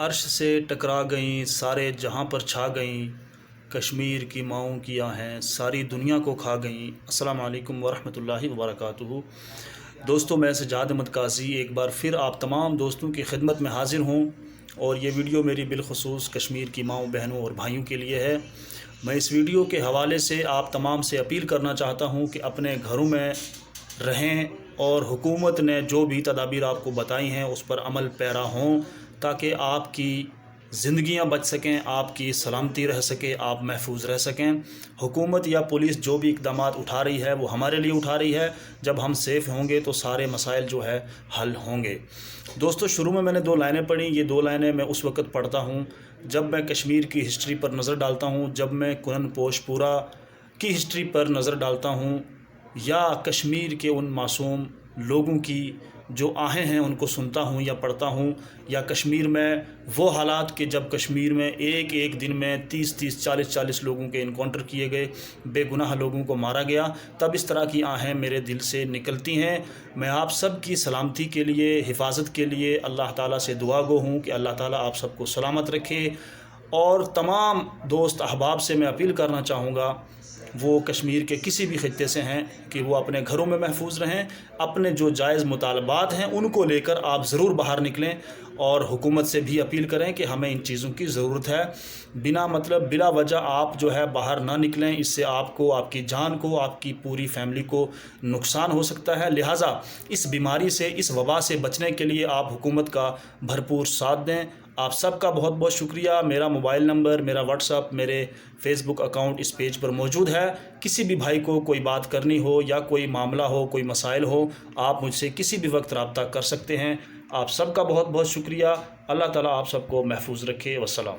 عرش سے ٹکرا گئیں سارے جہاں پر چھا گئیں، کشمیر کی ماؤں کی آہیں ساری دنیا کو کھا گئیں۔ السلام علیکم ورحمۃ اللہ وبرکاتہ۔ دوستو، میں سجاد احمد قاضی ایک بار پھر آپ تمام دوستوں کی خدمت میں حاضر ہوں، اور یہ ویڈیو میری بالخصوص کشمیر کی ماؤں، بہنوں اور بھائیوں کے لیے ہے۔ میں اس ویڈیو کے حوالے سے آپ تمام سے اپیل کرنا چاہتا ہوں کہ اپنے گھروں میں رہیں اور حکومت نے جو بھی تدابیر آپ کو بتائی ہیں اس پر عمل پیرا ہوں، تاکہ آپ کی زندگیاں بچ سکیں، آپ کی سلامتی رہ سکے، آپ محفوظ رہ سکیں۔ حکومت یا پولیس جو بھی اقدامات اٹھا رہی ہے وہ ہمارے لیے اٹھا رہی ہے۔ جب ہم سیف ہوں گے تو سارے مسائل جو ہے حل ہوں گے۔ دوستو، شروع میں نے 2 لائنیں پڑھی۔ یہ 2 لائنیں میں اس وقت پڑھتا ہوں جب میں کشمیر کی ہسٹری پر نظر ڈالتا ہوں، جب میں کنن پوش پورہ کی ہسٹری پر نظر ڈالتا ہوں، یا کشمیر کے ان معصوم لوگوں کی جو آہیں ہیں ان کو سنتا ہوں یا پڑھتا ہوں، یا کشمیر میں وہ حالات کہ جب کشمیر میں ایک دن میں 30 40 لوگوں کے انکاؤنٹر کیے گئے، بے گناہ لوگوں کو مارا گیا، تب اس طرح کی آہیں میرے دل سے نکلتی ہیں۔ میں آپ سب کی سلامتی کے لیے، حفاظت کے لیے اللہ تعالیٰ سے دعا گو ہوں کہ اللہ تعالیٰ آپ سب کو سلامت رکھے، اور تمام دوست احباب سے میں اپیل کرنا چاہوں گا، وہ کشمیر کے کسی بھی خطے سے ہیں، کہ وہ اپنے گھروں میں محفوظ رہیں۔ اپنے جو جائز مطالبات ہیں ان کو لے کر آپ ضرور باہر نکلیں، اور حکومت سے بھی اپیل کریں کہ ہمیں ان چیزوں کی ضرورت ہے۔ بنا مطلب بلا وجہ آپ جو ہے باہر نہ نکلیں، اس سے آپ کو، آپ کی جان کو، آپ کی پوری فیملی کو نقصان ہو سکتا ہے۔ لہٰذا اس بیماری سے، اس وبا سے بچنے کے لیے آپ حکومت کا بھرپور ساتھ دیں۔ آپ سب کا بہت بہت شکریہ۔ میرا موبائل نمبر، میرا واٹس ایپ، میرے فیس بک اکاؤنٹ اس پیج پر موجود ہے۔ کسی بھی بھائی کو کوئی بات کرنی ہو یا کوئی معاملہ ہو، کوئی مسائل ہو، آپ مجھ سے کسی بھی وقت رابطہ کر سکتے ہیں۔ آپ سب کا بہت بہت شکریہ۔ اللہ تعالیٰ آپ سب کو محفوظ رکھے۔ والسلام۔